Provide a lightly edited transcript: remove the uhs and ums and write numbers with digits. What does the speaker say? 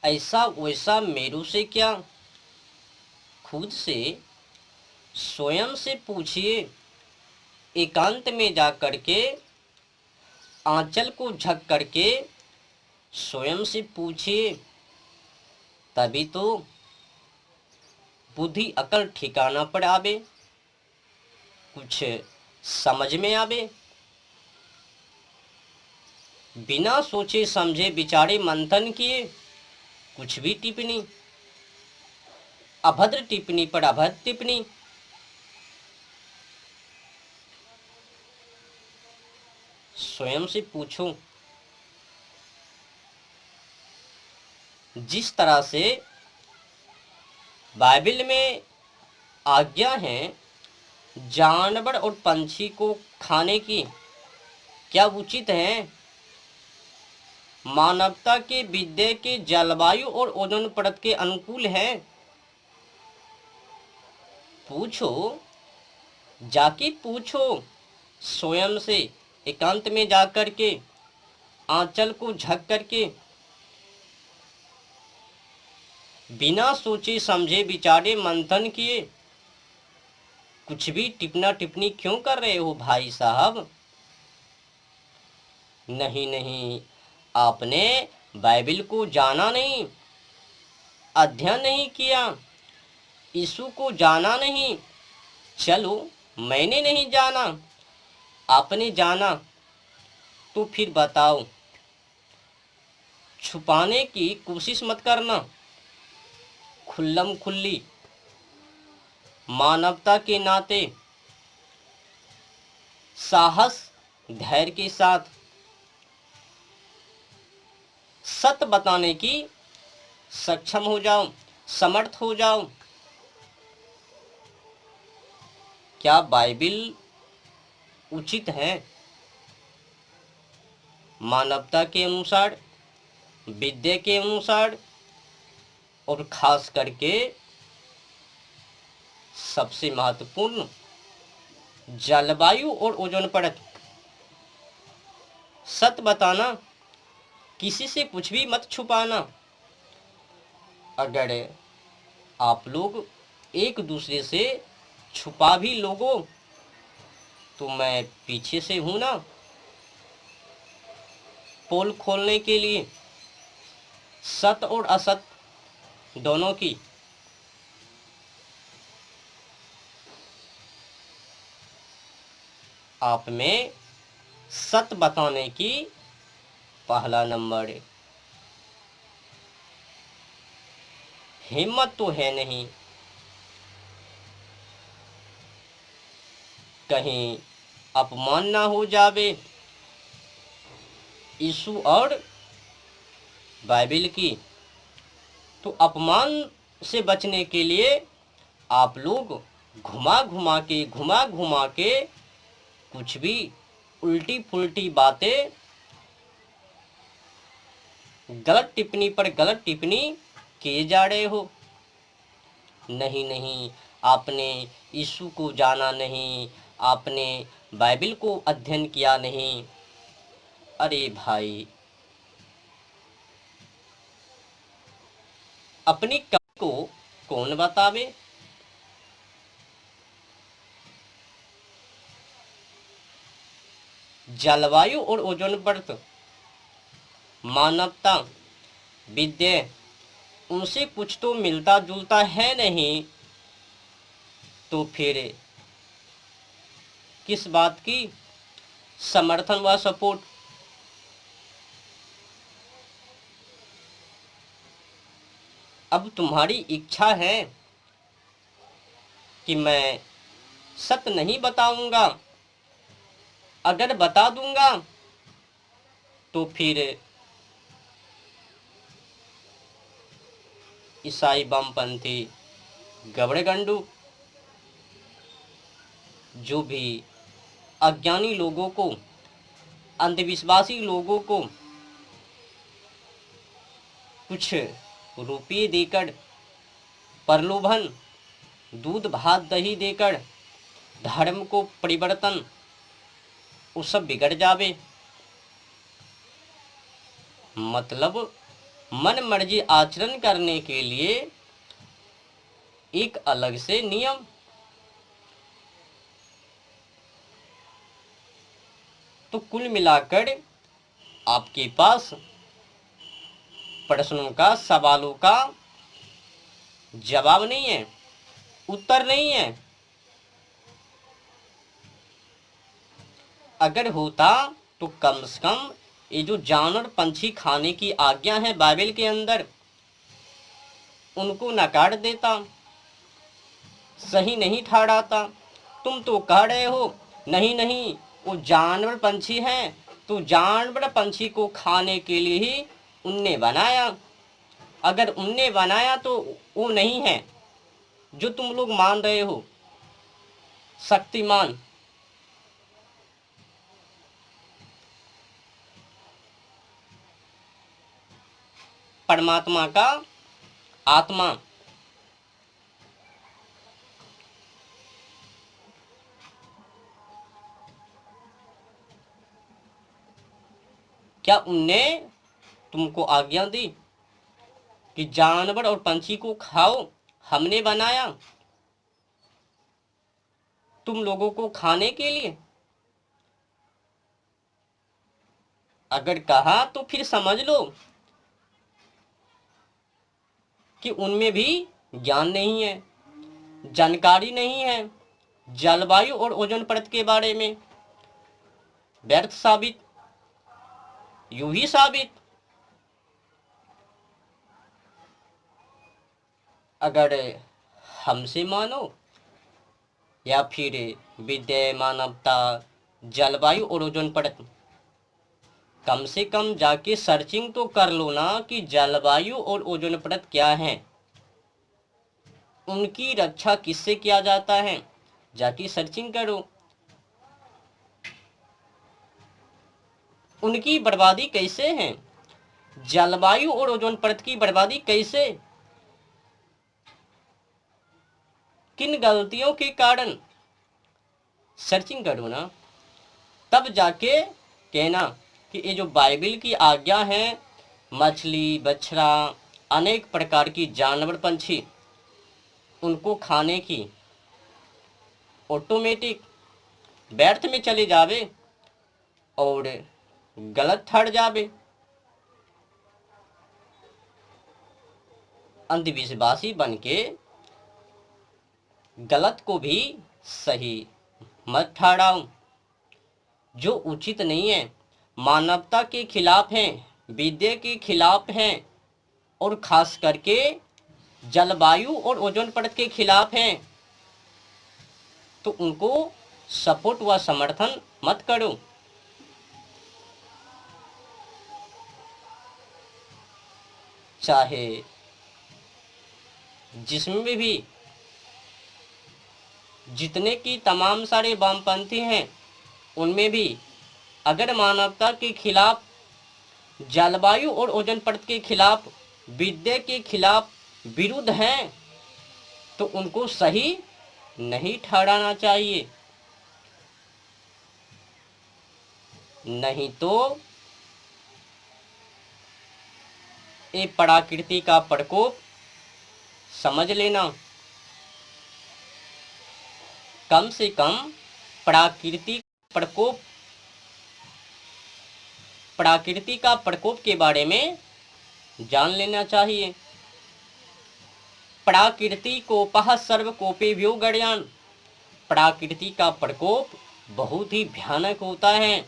ऐसा वैसा मेरू से क्या, खुद से स्वयं से पूछिए। एकांत में जा करके आंचल को झक करके स्वयं से पूछिए, तभी तो बुद्धि अकल ठिकाना पर आवे, कुछ समझ में आवे। बिना सोचे समझे विचारे मंथन किए कुछ भी टिप्पणी, अभद्र टिप्पणी पर अभद्र टिप्पणी। स्वयं से पूछो। जिस तरह से बाइबल में आज्ञा है जानवर और पंछी को खाने की, क्या उचित है मानवता के विद्या के जलवायु और ओजोन परत के अनुकूल है? पूछो, जाके पूछो स्वयं से, एकांत में जाकर के आंचल को झक करके। बिना सोचे समझे विचारे मंथन किए कुछ भी टिप्पना टिप्पणी क्यों कर रहे हो भाई साहब? नहीं नहीं, आपने बाइबल को जाना नहीं, अध्ययन नहीं किया, यीशु को जाना नहीं। चलो, मैंने नहीं जाना, आपने जाना, तो फिर बताओ। छुपाने की कोशिश मत करना, खुल्लम खुल्ली मानवता के नाते साहस धैर्य के साथ सत्य बताने की सक्षम हो जाओ, समर्थ हो जाओ। क्या बाइबल उचित है मानवता के अनुसार, विद्या के अनुसार, और खास करके सबसे महत्वपूर्ण जलवायु और ओजोन परत? सत्य बताना, किसी से कुछ भी मत छुपाना। अगर आप लोग एक दूसरे से छुपा भी लोगो तो मैं पीछे से हूं ना, पोल खोलने के लिए, सत्य और असत्य दोनों की। आप में सत्य बताने की पहला नंबर हिम्मत तो है नहीं, कहीं अपमान ना हो जावे यीशु और बाइबल की। तो अपमान से बचने के लिए आप लोग घुमा घुमा के कुछ भी उल्टी पुल्टी बातें, गलत टिप्पणी पर गलत टिप्पणी किए जा रहे हो। नहीं नहीं, आपने यीशु को जाना नहीं, आपने बाइबल को अध्ययन किया नहीं। अरे भाई, अपनी कमी को कौन बतावे? जलवायु और ओजोन परत, मानवता, विद्या, उनसे कुछ तो मिलता जुलता है नहीं, तो फिर किस बात की समर्थन व सपोर्ट? अब तुम्हारी इच्छा है कि मैं सत्य नहीं बताऊंगा, अगर बता दूंगा तो फिर ईसाई बमपंथी गबड़गंडू जो भी अज्ञानी लोगों को, अंधविश्वासी लोगों को कुछ रुपये देकर, प्रलोभन, दूध भात दही देकर धर्म को परिवर्तन, वो सब बिगड़ जावे। मतलब मन मर्जी आचरण करने के लिए एक अलग से नियम। तो कुल मिलाकर आपके पास प्रश्नों का, सवालों का जवाब नहीं है, उत्तर नहीं है। अगर होता तो कम से कम ये जो जानवर पंछी खाने की आज्ञा है बाइबल के अंदर, उनको नकार देता, सही नहीं ठहराता। तुम तो कह रहे हो नहीं नहीं वो जानवर पंछी हैं, तो जानवर पंछी को खाने के लिए ही उनने बनाया। अगर उनने बनाया तो वो नहीं है जो तुम लोग मान रहे हो शक्तिमान। परमात्मा का आत्मा क्या उनने तुमको आज्ञा दी कि जानवर और पंछी को खाओ? हमने बनाया तुम लोगों को खाने के लिए। अगर कहा तो फिर समझ लो कि उनमें भी ज्ञान नहीं है, जानकारी नहीं है जलवायु और ओजोन परत के बारे में। व्यर्थ साबित, यूं ही साबित। अगर हमसे मानो या फिर विद्या, मानवता, जलवायु और ओजोन परत, कम से कम जाके सर्चिंग तो कर लो ना कि जलवायु और ओजोन परत क्या है, उनकी रक्षा किससे किया जाता है, जाके सर्चिंग करो। उनकी बर्बादी कैसे है, जलवायु और ओजोन परत की बर्बादी कैसे, किन गलतियों के कारण, सर्चिंग करो ना। तब जाके कहना कि ये जो बाइबल की आज्ञा है, मछली, बछड़ा, अनेक प्रकार की जानवर पंछी, उनको खाने की, ऑटोमेटिक व्यर्थ में चले जावे और गलत ठहर जावे। अंधविश्वासी बन के गलत को भी सही मत ठहराओ, जो उचित नहीं है, मानवता के खिलाफ हैं, विद्या के खिलाफ हैं, और खास करके जलवायु और ओजोन परत के खिलाफ हैं, तो उनको सपोर्ट व समर्थन मत करो। चाहे जिसमें भी जितने की तमाम सारे वामपंथी हैं, उनमें भी अगर मानवता के खिलाफ, जलवायु और ओजोन परत के खिलाफ, विद्या के खिलाफ विरुद्ध हैं, तो उनको सही नहीं ठहराना चाहिए। नहीं तो ये प्रकृति का प्रकोप समझ लेना। कम से कम प्राकृतिक प्रकोप, प्रकृति का प्रकोप के बारे में जान लेना चाहिए। प्रकृति कोपः सर्वकोपेभ्यो गणयान, प्रकृति का प्रकोप बहुत ही भयानक होता है।